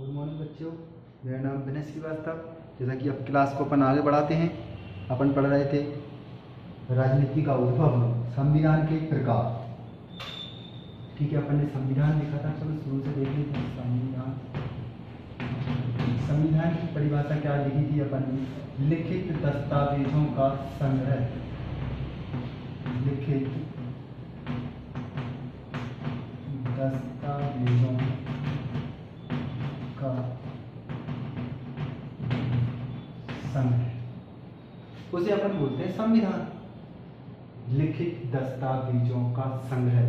Good morning बच्चों, मेरा नाम दिनेश श्रीवास्तव। जैसा कि अब क्लास को अपन आगे बढ़ाते हैं, अपन पढ़ रहे थे राजनीति का उद्भव, संविधान के प्रकार। ठीक है, अपन ने संविधान देखा था। चलो शुरू से देख लेते हैं। संविधान की परिभाषा क्या लिखी थी अपन ने? लिखित दस्तावेजों का संग्रह। लिखित दस्तावेजों का संग्रह, उसे अपन बोलते हैं संविधान। लिखित दस्तावेजों का संग्रह,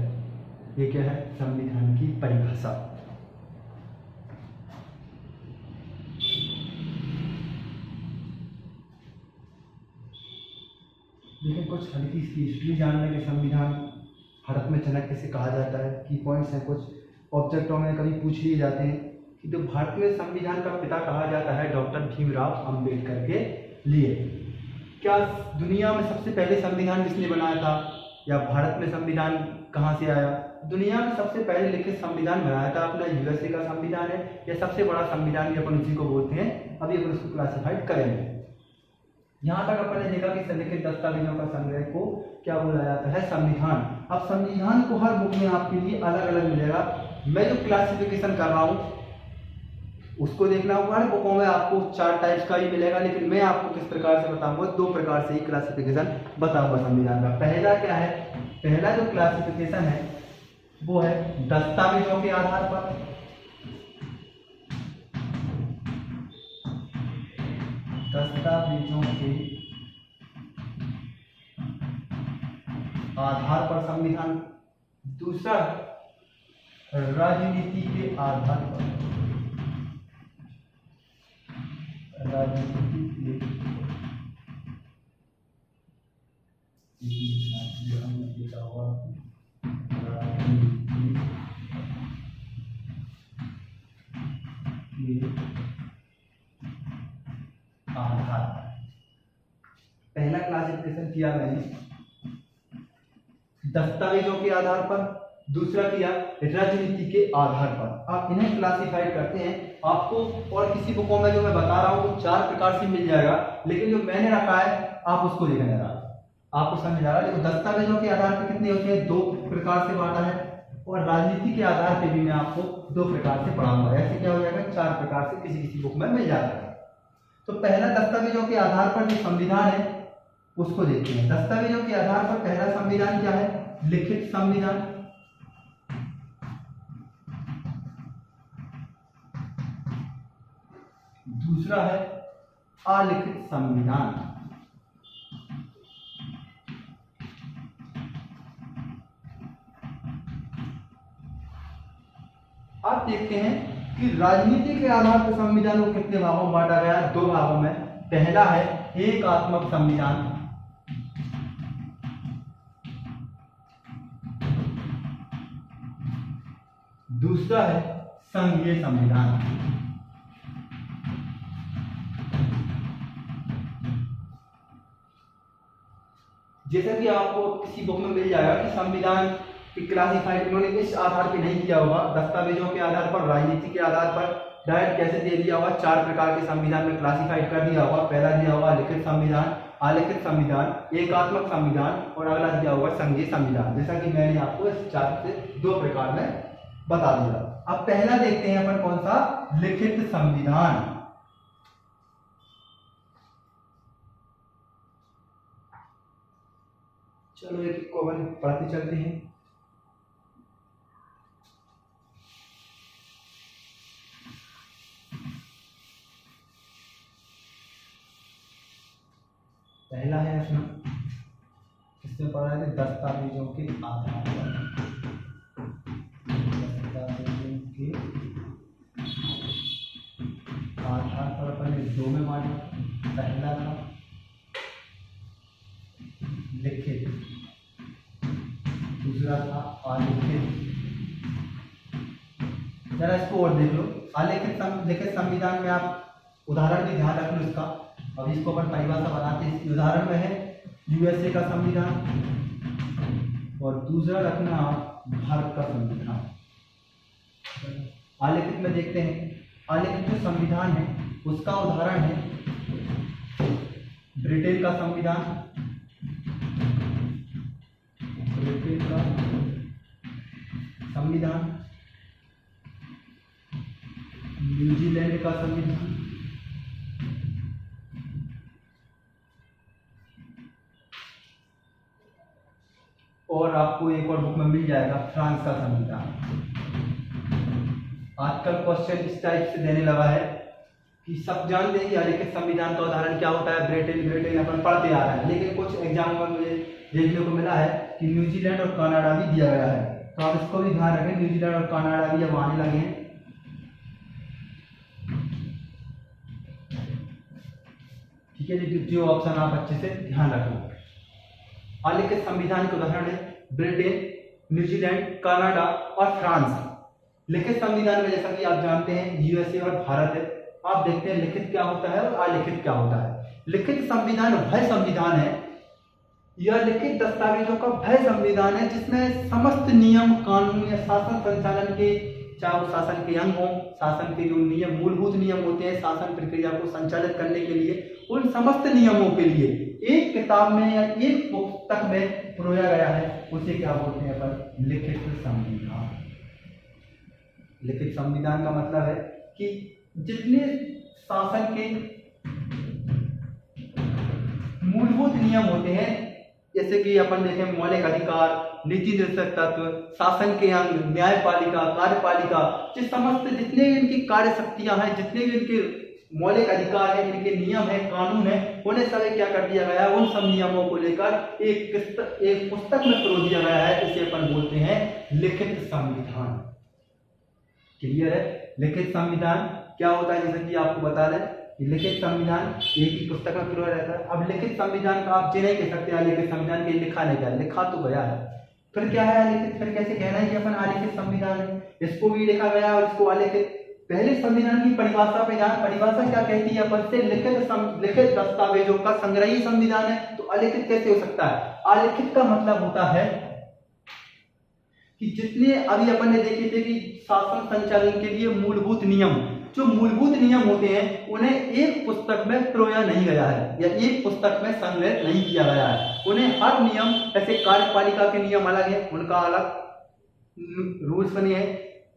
ये क्या है? संविधान की परिभाषा। लेकिन कुछ हल्की सी हिस्ट्री जानने के संविधान भारत में जनक किसे कहा जाता है, की पॉइंट्स हैं। कुछ ऑब्जेक्टों में कभी पूछ लिए जाते हैं कि जो भारत में संविधान का पिता कहा जाता है डॉक्टर भीमराव अंबेडकर के लिए। क्या दुनिया में सबसे पहले संविधान किसने बनाया था, या भारत में संविधान कहाँ से आया? दुनिया में सबसे पहले लिखित संविधान बनाया था अपना यूएसए का संविधान है। यह सबसे बड़ा संविधान भी अपन उसी को बोलते हैं। अभी अपन उसको क्लासिफाइड करेंगे। यहाँ तक अपन ने देखा कि लिखित दस्तावेजों का संग्रह को क्या बोला जाता है? संविधान। अब संविधान को हर बुक में आपके लिए अलग अलग मिलेगा। मैं जो क्लासिफिकेशन कर रहा हूँ उसको देखना होगा। हर बुकों में आपको 4 टाइप्स का ही मिलेगा, लेकिन मैं आपको किस प्रकार से बताऊंगा? 2 प्रकार से ही क्लासिफिकेशन बताऊंगा संविधान का। पहला क्या है? पहला जो क्लासिफिकेशन है वो है दस्तावेजों के आधार पर। दस्तावेजों के आधार पर संविधान। दूसरा राजनीति के आधार पर। राजनीति के आधार पर। पहला क्लासिफिकेशन किया मैंने दस्तावेजों के आधार पर, दूसरा किया राजनीति के आधार पर। आप इन्हें क्लासिफाइड करते हैं। आपको और किसी बुकों में जो मैं बता रहा हूँ वो 4 प्रकार से मिल जाएगा, लेकिन जो मैंने रखा है आप उसको देखने जा रहा है, आपको समझ आ रहा है। देखो, दस्तावेजों के आधार पर कितने होते हैं? 2 प्रकार से बांटा है, और राजनीति के आधार पर भी मैं आपको 2 प्रकार से पढ़ाऊंगा। ऐसे क्या हो जाएगा? 4 प्रकार से किसी किसी बुक में मिल जाता है। तो पहला दस्तावेजों के आधार पर जो संविधान है उसको देखते हैं। दस्तावेजों के आधार पर पहला संविधान क्या है? लिखित संविधान। दूसरा है अलिखित संविधान। आप देखते हैं कि राजनीति के आधार पर संविधान को कितने भागों में बांटा गया है? 2 भागों में। पहला है एकात्मक संविधान। दूसरा है संघीय संविधान। जैसा कि आपको किसी बुक में मिल जाएगा कि संविधान की क्लासिफाइड उन्होंने इस आधार पे नहीं किया होगा, दस्तावेजों के आधार पर, राजनीति के आधार पर डायरेक्ट कैसे दे दिया होगा? 4 प्रकार के संविधान में क्लासिफाइड कर दिया होगा। पहला दिया होगा लिखित संविधान, अलिखित संविधान, एकात्मक संविधान, और अगला दिया होगा संघीय संविधान। जैसा कि मैंने आपको इस 4 से 2 प्रकार में बता दिया। अब पहला देखते हैं अपन कौन सा? लिखित संविधान। चलो एक को अपन पढ़ते चलते हैं। पहला है अपना, इसमें पढ़ा है दस्तावेजों के आधार पर। दस्तावेजों के आधार पर अपन ने 2 में बांटा। पहला था लिखित, दूसरा था अलिखित। जरा इसको और देख लो। लिखित संविधान में आप उदाहरण भी ध्यान रख लो इसका। अब इसको अपन परिभाषा बनाते हैं। उदाहरण में है यूएसए का संविधान, और दूसरा रखना भारत का संविधान। आलेखित में देखते हैं आलिखित जो संविधान है उसका उदाहरण है ब्रिटेन का संविधान, ब्रिटेन का संविधान, न्यूजीलैंड का संविधान, और आपको एक और बुक में मिल जाएगा फ्रांस का संविधान। आजकल क्वेश्चन इस टाइप से देने लगा है कि सब जानते हैं कि आलिखित संविधान का उदाहरण क्या होता है, ब्रिटेन ब्रिटेन अपन पढ़ते आ रहे हैं, लेकिन कुछ एग्जाम में मुझे देखने को मिला है कि न्यूजीलैंड और कनाडा भी दिया गया है, तो आप इसको भी ध्यान रखें। न्यूजीलैंड और कनाडा भी अब आने लगे हैं। ठीक है जी, जो ऑप्शन आप अच्छे से ध्यान रखना। आलिखित संविधान के उदाहरण है ब्रिटेन, न्यूजीलैंड, कनाडा और फ्रांस। लिखित संविधान में जैसा कि आप जानते हैं यूएसए और भारत है। आप देखते हैं लिखित क्या होता है और अलिखित क्या होता है। लिखित संविधान वह संविधान है या लिखित दस्तावेजों का वह संविधान है जिसमें समस्त नियम, कानून या शासन संचालन के, चाहे वो शासन के अंग हों, शासन के जो नियम, मूलभूत नियम होते हैं शासन प्रक्रिया को संचालित करने के लिए, उन समस्त नियमों के लिए एक किताब में या एक पुस्तक में पिरोया गया है, उसे क्या बोलते हैं अपन? लिखित संविधान। लिखित संविधान का मतलब है कि जितने शासन के मूलभूत नियम होते हैं, जैसे कि अपन देखें मौलिक अधिकार, नीति निर्देशक तत्व, शासन के अंग, न्यायपालिका, कार्यपालिका, ये समस्त जितने भी इनकी कार्य शक्तियां हैं, जितने भी इनके मौलिक अधिकार है, इनके नियम है, कानून है, उन्हें सभी क्या कर दिया गया है, उन सब नियमों को लेकर एक पुस्तक में पिरो दिया गया है। इसे अपन बोलते हैं लिखित संविधान। क्लियर है? लिखित संविधान क्या होता है, जैसे कि आपको बता रहे कि लिखित संविधान एक ही पुस्तक में पिरोया रहता है। अब लिखित संविधान का आप ये नहीं कह सकते लिखित संविधान के लिखा नहीं गया, लिखा तो गया है, फिर क्या है अलिखित? फिर कैसे कहना है कि अपन अलिखित संविधान है? इसको भी लिखा गया और इसको अलिखित। पहले संविधान की परिभाषा पे जाए, परिभाषा क्या कहती है अपन से? लिखित दस्तावेजों का संग्रही संविधान है, तो अलिखित कैसे हो सकता है? अलिखित का मतलब होता है कि जितने अभी अपन ने देखे थे कि शासन संचालन के लिए मूलभूत नियम, जो मूलभूत नियम होते हैं उन्हें एक पुस्तक में पिरोया नहीं गया है या एक पुस्तक में संग्रहित नहीं किया गया है। उन्हें हर नियम, जैसे कार्यपालिका के नियम अलग है, उनका अलग रूल्स बने हैं,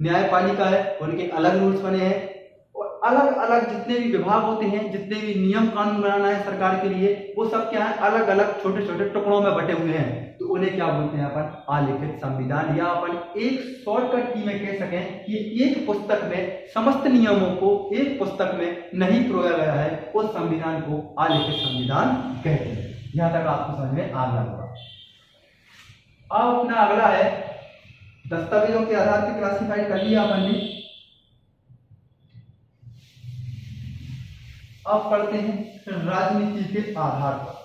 न्यायपालिका है उनके अलग रूल्स बने हैं, और अलग अलग जितने भी विभाग होते हैं, जितने भी नियम कानून बनाना है सरकार के लिए, वो सब क्या है, अलग अलग छोटे छोटे टुकड़ों में बटे हुए हैं। तो उन्हें क्या बोलते हैं अपन? अलिखित संविधान। या अपन एक शॉर्टकट की में कह सकें कि एक पुस्तक में समस्त नियमों को एक पुस्तक में नहीं पिरोया गया है, उस संविधान को अलिखित संविधान कहते हैं। यहां तक आपको समझ में आ गया होगा। अब अपना अगला है दस्तावेजों के आधार पर क्लासिफाइड कर लिया अपन ने। अब पढ़ते हैं राजनीति के आधार पर।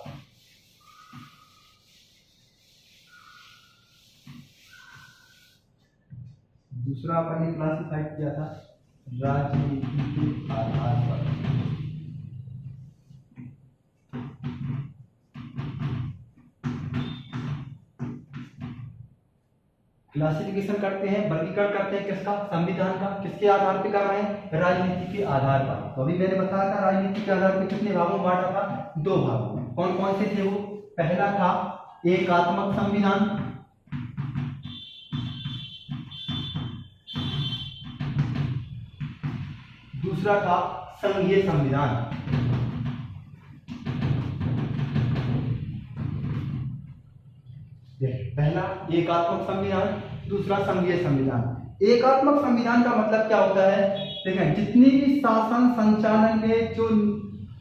दूसरा अपन ने क्लासिफाइड किया था राजनीति के आधार पर। क्लासिफिकेशन करते हैं, वर्गीकरण करते हैं किसका? संविधान का। किसके आधार पे कर रहे हैं? राजनीति के आधार पर। तो अभी मैंने बताया था राजनीति के आधार पे कितने भागों में बांटा था? 2 भागों में। कौन कौन से थे वो? पहला था एकात्मक संविधान, दूसरा था संघीय संविधान। पहला एकात्मक संविधान, दूसरा संघीय संविधान। एकात्मक संविधान का मतलब क्या होता है? देखें, जितनी भी शासन संचालन के जो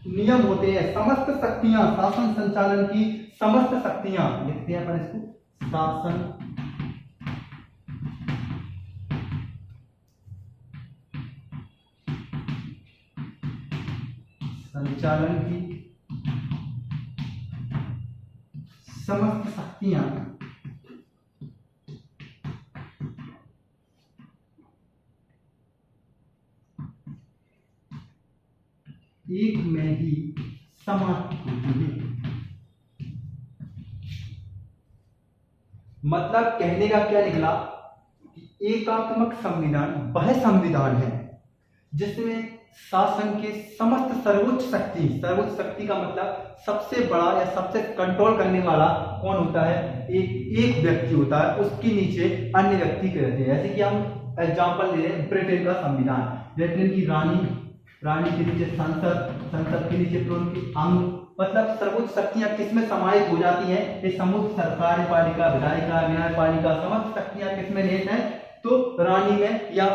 नियम होते हैं, समस्त शक्तियां, शासन संचालन की समस्त शक्तियां, लिखते हैं अपन इसको, शासन संचालन की समस्त शक्तियां एक में ही समाप्त होती है। मतलब कहने का क्या निकला कि एकात्मक संविधान वह संविधान है जिसमें शासन के समस्त सर्वोच्च शक्ति का मतलब सबसे बड़ा या सबसे कंट्रोल करने वाला कौन होता है, एक व्यक्ति होता है, उसके नीचे अन्य व्यक्ति के रहते हैं। जैसे कि हम एग्जांपल ले रहे हैं ब्रिटेन का संविधान, ब्रिटेन की रानी के नीचे संसद के नीचे तो उनके अंग, मतलब सर्वोच्च शक्तियां किसमें समाहित हो जाती हैं, ये समस्त कार्यपालिका, विधायिका, न्यायपालिका समस्त शक्तियां किसमें निहित हैं, तो रानी में या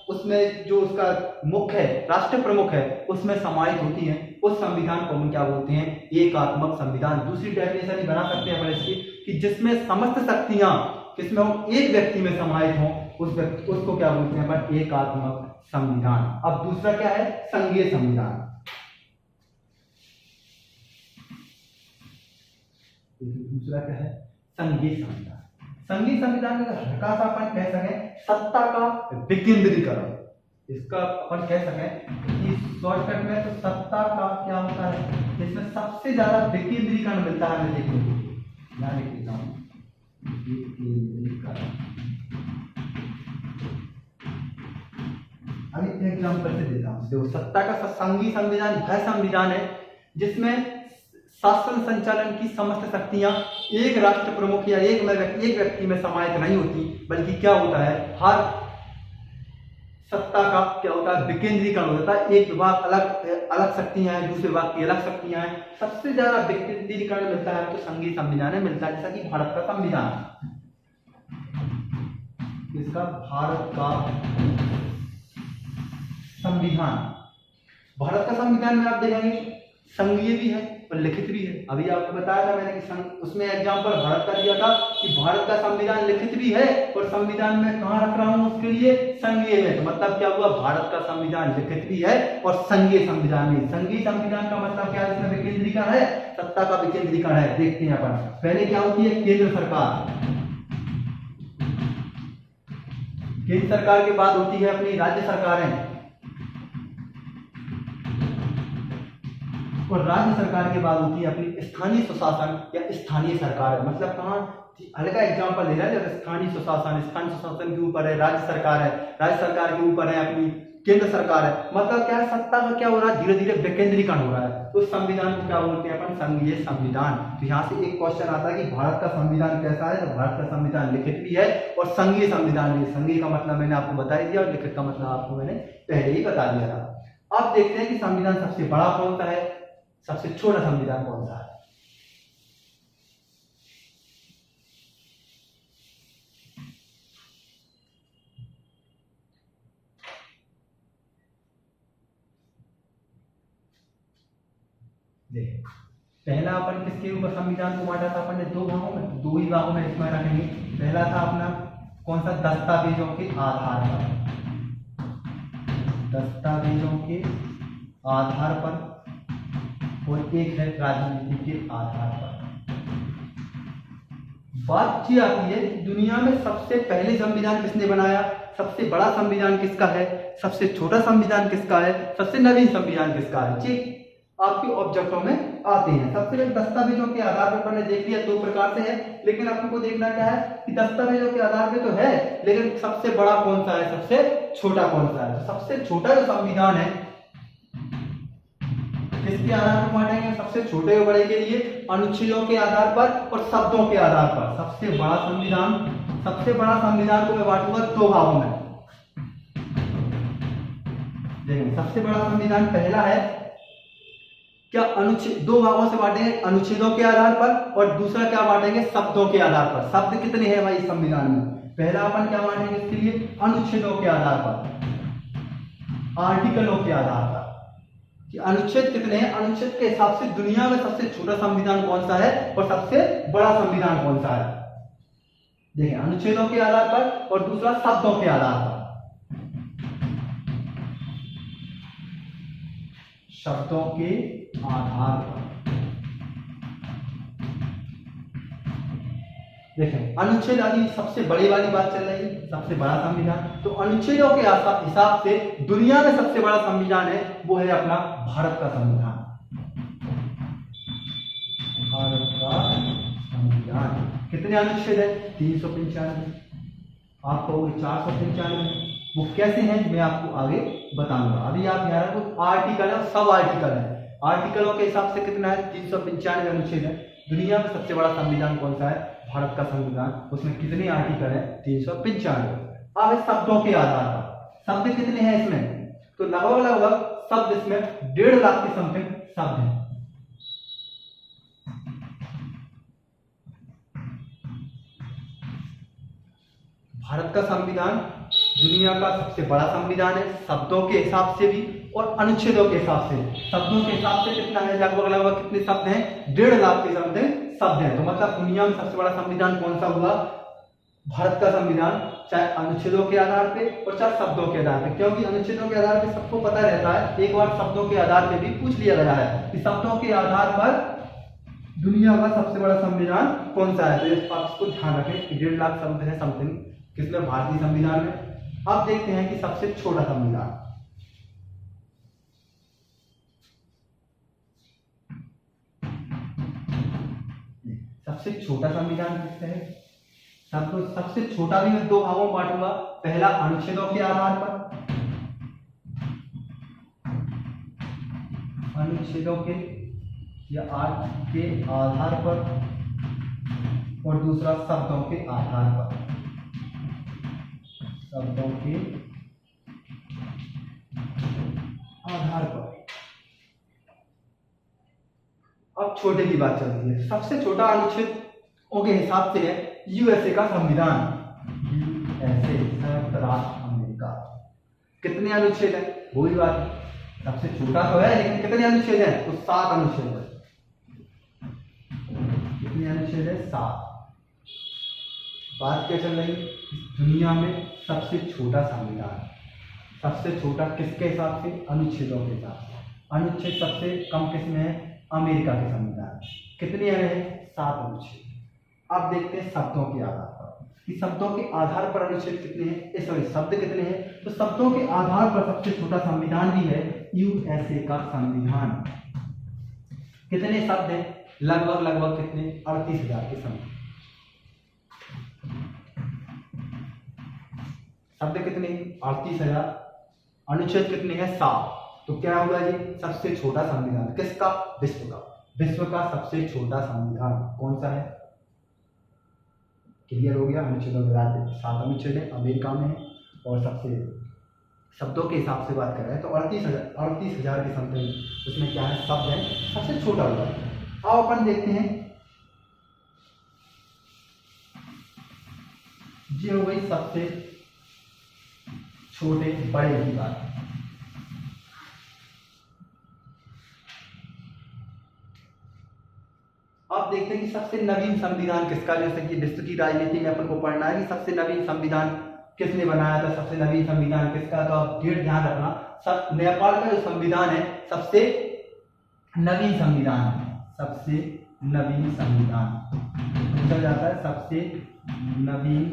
उसमें जो उसका मुख्य है, राष्ट्र प्रमुख है, उसमें समाहित होती है। उस संविधान को हम क्या बोलते हैं, एकात्मक संविधान। दूसरी डेफिनेशन ही बना सकते हैं अपन इसकी कि जिसमें समस्त शक्तियां किसमें हो, एक व्यक्ति में समाहित हो, उसको क्या बोलते हैं अपन, एकात्मक संविधान। अब दूसरा क्या है, संघीय संविधान। दूसरा क्या है, संघीय संविधान। संघीय संविधान में हल्का सा अपन कह सकें सत्ता का विकेंद्रीकरण, इसका अपन कह सकें कि शॉर्टकट में तो सत्ता का क्या होता है, जिसमें सबसे ज्यादा विकेंद्रीकरण मिलता है। मैं देखो यहाँ लिख देता हूँ, विकेंद्रीकरण। अभी एग्जाम्पल से देता हूँ, देखो सत्ता का संघीय संविधान वह संविधान है जिसमें शासन संचालन की समस्त शक्तियां एक राष्ट्र प्रमुख या एक व्यक्ति में समाहित नहीं होती, बल्कि क्या होता है, हर सत्ता का क्या होता है, विकेंद्रीकरण होता है। एक विभाग अलग शक्तियां हैं, दूसरे विभाग की अलग शक्तियां हैं, सबसे ज्यादा विकेंद्रीकरण मिलता है तो संघीय संविधान में मिलता है। जैसा कि भारत का संविधान, इसका भारत का संविधान में आप देखेंगे संघीय भी है और लिखित भी है। अभी आपको बताया था मैंने कि उसमें एग्जांपल भारत का दिया था कि भारत का संविधान लिखित भी है और संविधान में कहां रख रहा हूं उसके लिए, संघीय में। तो मतलब क्या हुआ, भारत का संविधान लिखित भी है और संघीय संविधान भी। संघीय संविधान का मतलब क्या है, इसमें विकेंद्रीकरण है, सत्ता का विकेंद्रीकरण है। देखते हैं अपन, पहले क्या होती है, केंद्र सरकार, केंद्र सरकार के बाद होती है अपनी राज्य सरकारें, और राज्य सरकार के बाद होती है अपनी स्थानीय स्वशासन या स्थानीय सरकार है। मतलब कहाँ, हल्का एग्जांपल दे रहा है, जैसे स्थानीय स्वशासन के ऊपर है राज्य सरकार है, राज्य सरकार के ऊपर है अपनी केंद्र सरकार है। मतलब क्या है, सत्ता का क्या हो रहा है, धीरे धीरे विकेंद्रीकरण हो रहा है। तो उस संविधान को क्या बोलते हैं अपन, संघीय संविधान। तो यहाँ से एक क्वेश्चन आता है कि भारत का संविधान कैसा है, तो भारत का संविधान लिखित भी है और संघीय संविधान भी। संघीय का मतलब मैंने आपको बता दिया और लिखित का मतलब आपको मैंने पहले ही बता दिया था। अब देखते हैं कि संविधान सबसे बड़ा कौन सा है, सबसे छोटा संविधान कौन सा है। देखिए, पहला अपन किसके ऊपर संविधान को बांटा था अपन ने, दो भागों में, दो ही भागों में इसमें रखेंगे। पहला था अपना कौन सा, दस्तावेजों के आधार पर, दस्तावेजों के आधार पर, और एक है राजनीति के आधार पर। बात ये आती है दुनिया में सबसे पहले संविधान किसने बनाया, सबसे बड़ा संविधान किसका है, सबसे छोटा संविधान किसका है, सबसे नवीन संविधान किसका है। जी आपके ऑब्जेक्टों में आते हैं। सबसे पहले दस्तावेजों के आधार पर हमने देख लिया, दो प्रकार से है, लेकिन आपको देखना क्या है कि दस्तावेजों के आधार पे तो है, लेकिन सबसे बड़ा कौन सा है, सबसे छोटा कौन सा है। तो सबसे छोटा जो संविधान है किसके आधार पर बांटेंगे, सबसे छोटे और बड़े के लिए अनुच्छेदों के आधार पर और शब्दों के आधार पर। सबसे बड़ा संविधान को मैं बांटूंगा दो भागों में। देखिए, सबसे बड़ा संविधान पहला है क्या, अनुच्छेद, दो भागों से बांटेंगे, अनुच्छेदों के आधार पर, और दूसरा क्या बांटेंगे, शब्दों के आधार पर। शब्द कितने हैं भाई संविधान में, पहला अपन क्या बांटेंगे इसके लिए, अनुच्छेदों के आधार पर, आर्टिकलों के आधार पर कि अनुच्छेद कितने हैं, अनुच्छेद के हिसाब से दुनिया में सबसे छोटा संविधान कौन सा है और सबसे बड़ा संविधान कौन सा है। देखिए, अनुच्छेदों के आधार पर और दूसरा शब्दों के आधार पर। शब्दों के आधार पर देखें, अनुच्छेद आदि सबसे बड़ी वाली बात चल रही है, सबसे बड़ा संविधान। तो अनुच्छेदों के हिसाब से दुनिया में सबसे बड़ा संविधान है वो है अपना भारत का संविधान। भारत का संविधान कितने अनुच्छेद है, 395, आप कहोगे 495, वो कैसे हैं मैं आपको आगे बताऊंगा। अभी आप यहाँ कुछ आर्टिकल है, सब आर्टिकल है। आर्टिकलों के हिसाब से कितना है, 395 अनुच्छेद है। दुनिया में सबसे बड़ा संविधान कौन सा है, भारत का संविधान। उसमें कितने आर्टिकल है, 395। अब शब्दों के आधार पर शब्द कितने हैं इसमें, तो लगभग लगभग शब्द इसमें 1.5 लाख के समथिंग शब्द हैं। भारत का संविधान दुनिया का सबसे बड़ा संविधान है, शब्दों के हिसाब से भी और अनुच्छेदों के हिसाब से। शब्दों के हिसाब से कितना है, लगभग लगभग कितने शब्द हैं, 1.5 लाख के शब्द हैं। तो मतलब दुनिया में सबसे बड़ा संविधान कौन सा हुआ, भारत का संविधान, चाहे अनुच्छेदों के आधार पे और चाहे शब्दों के आधार पे। क्योंकि अनुच्छेदों के आधार पे सबको पता रहता है, एक बार शब्दों के आधार पे भी पूछ लिया गया है कि शब्दों के आधार पर दुनिया का सबसे बड़ा संविधान कौन सा है। तो इस बात को ध्यान रखें कि 1.5 लाख शब्द है समथिंग किसमें, भारतीय संविधान में। अब देखते हैं कि सबसे छोटा संविधान। सबसे छोटा संविधान किसका है, सबसे छोटा भी मैं 2 भागों में बांटूंगा। पहला अनुच्छेदों के आधार पर, अनुच्छेदों के या आर्ट के आधार पर, और दूसरा शब्दों के आधार पर, शब्दों के आधार पर। अब छोटे की बात चलती है। सबसे छोटा अनुच्छेदों के हिसाब से है यूएसए का संविधान, यूएसए संयुक्त राष्ट्र अमेरिका। कितने अनुच्छेद है, वो ही बात है, सबसे छोटा तो है लेकिन कितने अनुच्छेद है, तो 7 अनुच्छेद है। कितने अनुच्छेद है, 7। बात क्या चल रही है, दुनिया में सबसे छोटा संविधान। सबसे छोटा किसके हिसाब से, अनुच्छेदों के हिसाब से। अनुच्छेद सबसे कम किसमें है, अमेरिका के संविधान। कितने हैं, 7 अनुच्छेद। अब देखते हैं शब्दों के आधार पर कि शब्दों के आधार पर अनुच्छेद कितने हैं, सॉरी शब्द कितने हैं। तो शब्दों के आधार पर सबसे छोटा संविधान भी है यूएसए का संविधान। कितने शब्द हैं, लगभग लगभग कितने, 38,000 के शब्द। शब्द कितने, 38,000। अनुच्छेद कितने हैं, 7। तो क्या हुआ जी, सबसे छोटा संविधान किसका, विश्व का। विश्व का सबसे छोटा संविधान कौन सा है, क्लियर हो गया। अनुच्छेदों के आधार पर 7 अनुच्छेद है, अमेरिका में है। और सबसे शब्दों के हिसाब से बात कर रहे हैं तो 38,000 के समथिंग उसमें क्या है, शब्द है, सबसे छोटा हुआ है। अब अपन देखते हैं, ये हो गई सबसे छोटे बड़े की बात। अब देखते हैं कि सबसे नवीन संविधान किसका, जैसे कि विश्व की राजनीति में अपन को पढ़ना है कि सबसे नवीन संविधान किसने बनाया था, सबसे नवीन संविधान किसका। तो आप डेट ध्यान रखना, सब नेपाल का जो संविधान है सबसे नवीन संविधान है, सबसे नवीन संविधान पूछा जाता है, सबसे नवीन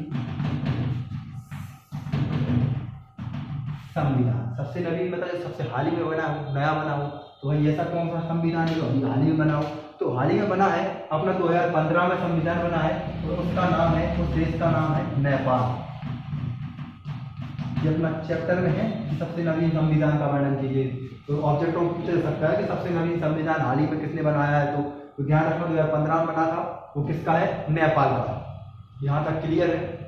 संविधान। सबसे नवीन मतलब सबसे हाल ही में बना हो, नया बना हो। तो भाई ऐसा कौन सा संविधान है जो अभी हाल ही में बना हो, तो हाल ही में बना है अपना 2015 में संविधान बना है और उसका नाम है, उस देश का नाम है नेपाल। ये अपना चैप्टर में है कि सबसे नवीन संविधान का वर्णन कीजिए। तो ऑब्जेक्ट पूछा जा सकता है कि सबसे नवीन संविधान हाल ही में किसने बनाया है। तो ध्यान रखना 2015 में बना था, वो किसका है, नेपाल का। यहाँ तक क्लियर है।